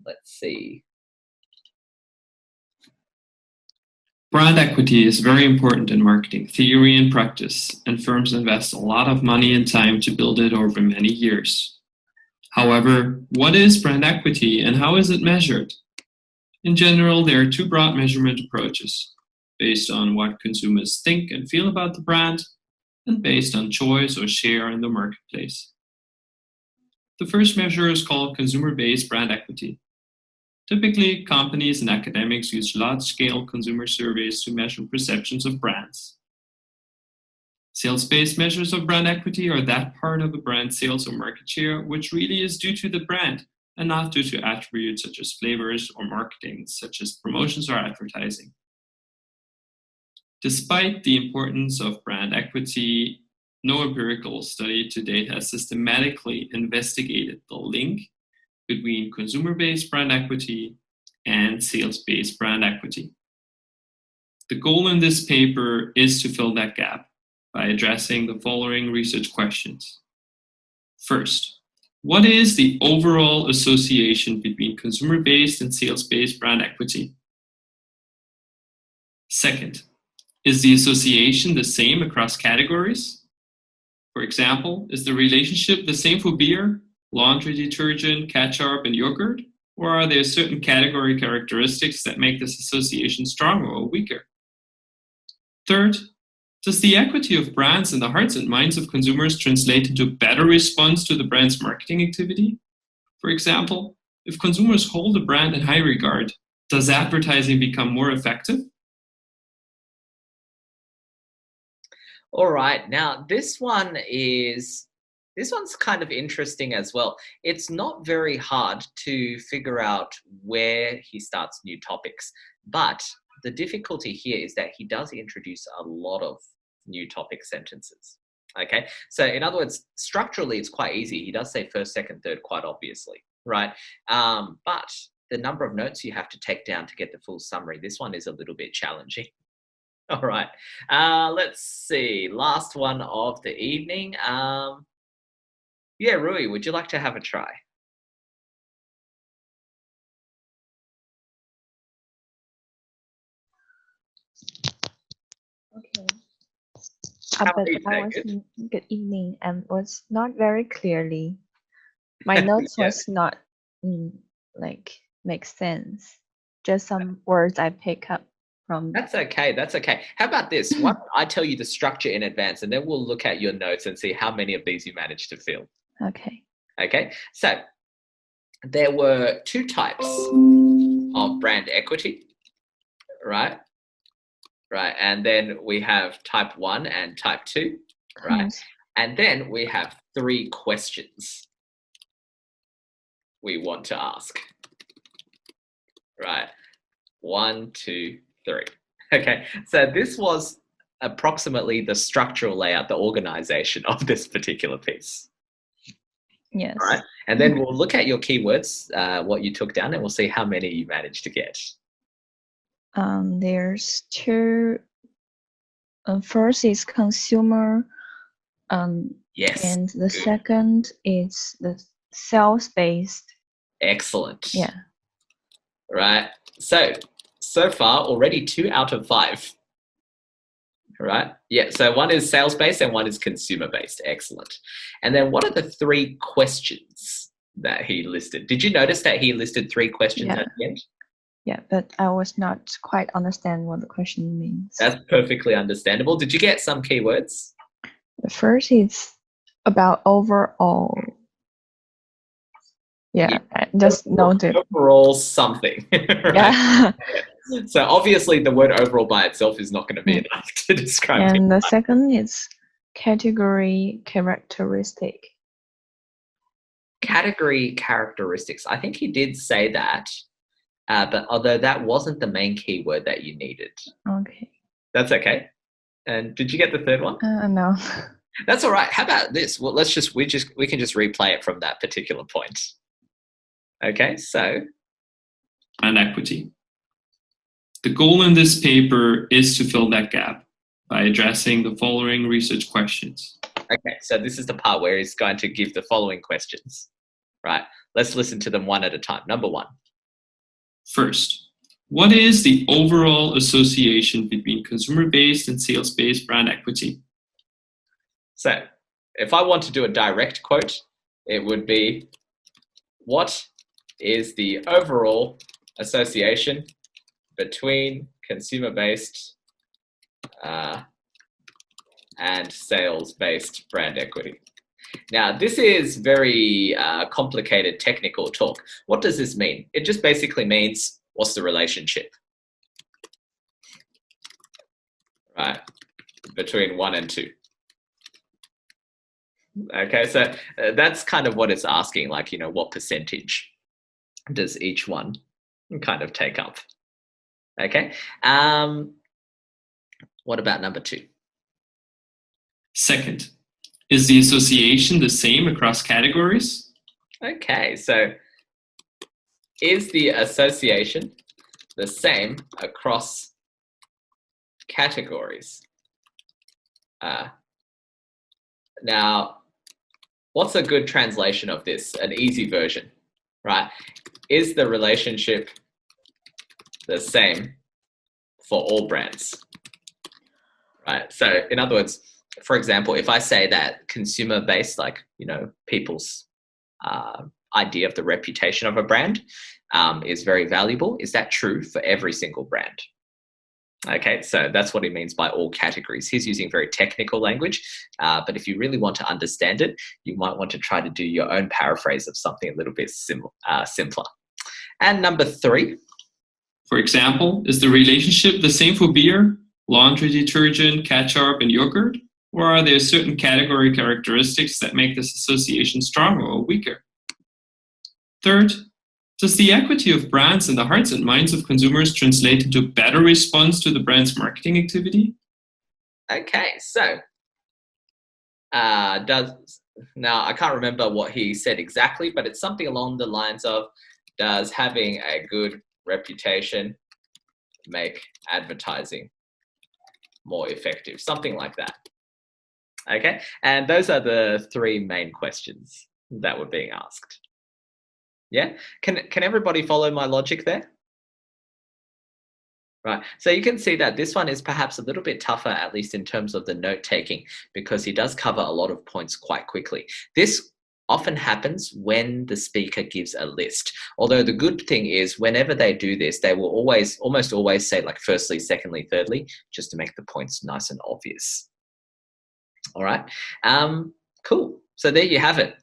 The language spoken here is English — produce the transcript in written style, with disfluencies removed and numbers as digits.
Let's see. Brand equity is very important in marketing theory and practice, and firms invest a lot of money and time to build it over many years. However, what is brand equity and how is it measured? In general, there are two broad measurement approaches, based on what consumers think and feel about the brand, and based on choice or share in the marketplace. The first measure is called consumer-based brand equity. Typically, companies and academics use large-scale consumer surveys to measure perceptions of brands. Sales-based measures of brand equity are that part of a brand's sales or market share which really is due to the brand and not due to attributes such as flavors or marketing, such as promotions or advertising. Despite the importance of brand equity, no empirical study to date has systematically investigated the link between consumer-based brand equity and sales-based brand equity. The goal in this paper is to fill that gap by addressing the following research questions. First, what is the overall association between consumer-based and sales-based brand equity? Second, is the association the same across categories? For example, is the relationship the same for beer, laundry detergent, ketchup, and yogurt? Or are there certain category characteristics that make this association stronger or weaker? Third, does the equity of brands in the hearts and minds of consumers translate into better response to the brand's marketing activity? For example, if consumers hold a brand in high regard, does advertising become more effective? All right, now this one's kind of interesting as well. It's not very hard to figure out where he starts new topics, but the difficulty here is that he does introduce a lot of new topic sentences. Okay, so in other words, structurally it's quite easy. He does say first, second, third quite obviously, right? But the number of notes you have to take down to get the full summary, this one is a little bit challenging. All right, let's see. Last one of the evening. Yeah, Rui, would you like to have a try? Okay. But I was good evening and was not very clearly. My notes Yeah. was not like make sense. Just some words I pick up from. That's okay. That's okay. How about this? Why don't I tell you the structure in advance, and then we'll look at your notes and see how many of these you managed to fill. Okay. Okay. So there were two types of brand equity, right? Right. And then we have type 1 and type 2, right? Yes. And then we have 3 questions we want to ask, right? 1, 2, 3. Okay. So this was approximately the structural layout, the organization of this particular piece. Yes. Right. And then we'll look at your keywords, what you took down, and we'll see how many you managed to get. There's 2. First is consumer. Yes. And the second is the sales-based. Excellent. Yeah. Right. So far already 2 out of 5. Right. Yeah. So one is sales-based and one is consumer-based. Excellent. And then what are the 3 questions that he listed? Did you notice that he listed 3 questions at the end? Yeah, but I was not quite understand what the question means. That's perfectly understandable. Did you get some keywords? The first is about overall. Yeah, I just noted. Overall something. Right? Yeah. So obviously the word overall by itself is not going to be enough to describe it. And the second is category characteristic. Category characteristics. I think he did say that. But although that wasn't the main keyword that you needed. Okay. That's okay. And did you get the third one? No. That's all right. How about this? Well, we can just replay it from that particular point. Okay, so. And equity. The goal in this paper is to fill that gap by addressing the following research questions. Okay, so this is the part where he's going to give the following questions. right? Let's listen to them one at a time. Number one. First, what is the overall association between consumer-based and sales-based brand equity? So, if I want to do a direct quote, it would be, what is the overall association between consumer-based and sales-based brand equity? Now, this is very complicated technical talk. What does this mean? It just basically means, what's the relationship, right, between 1 and 2? Okay, so that's kind of what it's asking, like, you know, what percentage does each one kind of take up? Okay, what about number 2? Second, is the association the same across categories? Okay, so is the association the same across categories? Now, what's a good translation of this? An easy version, right? Is the relationship the same for all brands? Right, so in other words, for example, if I say that consumer-based, like, you know, people's idea of the reputation of a brand is very valuable, is that true for every single brand? Okay, so that's what he means by all categories. He's using very technical language, but if you really want to understand it, you might want to try to do your own paraphrase of something a little bit simpler. And number 3. For example, is the relationship the same for beer, laundry detergent, ketchup, and yogurt? Or are there certain category characteristics that make this association stronger or weaker? Third, does the equity of brands in the hearts and minds of consumers translate into better response to the brand's marketing activity? Okay, so now I can't remember what he said exactly, but it's something along the lines of, does having a good reputation make advertising more effective? Something like that. Okay, and those are the 3 main questions that were being asked. Yeah, can everybody follow my logic there? Right, so you can see that this one is perhaps a little bit tougher, at least in terms of the note taking, because he does cover a lot of points quite quickly. This often happens when the speaker gives a list. Although the good thing is, whenever they do this, they will almost always say, like, firstly, secondly, thirdly, just to make the points nice and obvious. All right, cool. So there you have it.